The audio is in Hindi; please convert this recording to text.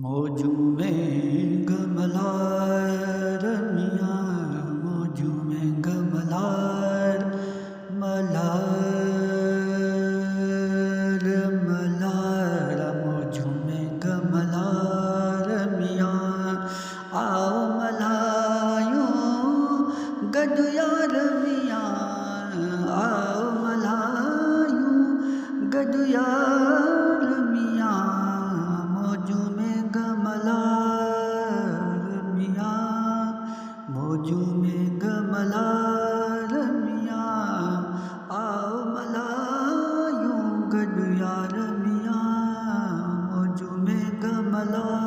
मौजू में गमलार मियाँ मौजू में गमलार मलार मलार मौजू में गमलार मियाँ आओ मलायूं गदुयार मियाँ आओ मलायूं गदुयार मियाँ मौजू में गमलार मियाँ मौजू में गमलार मियाँ आओ मलायूं गदुयार मियाँ मौजू में गमलार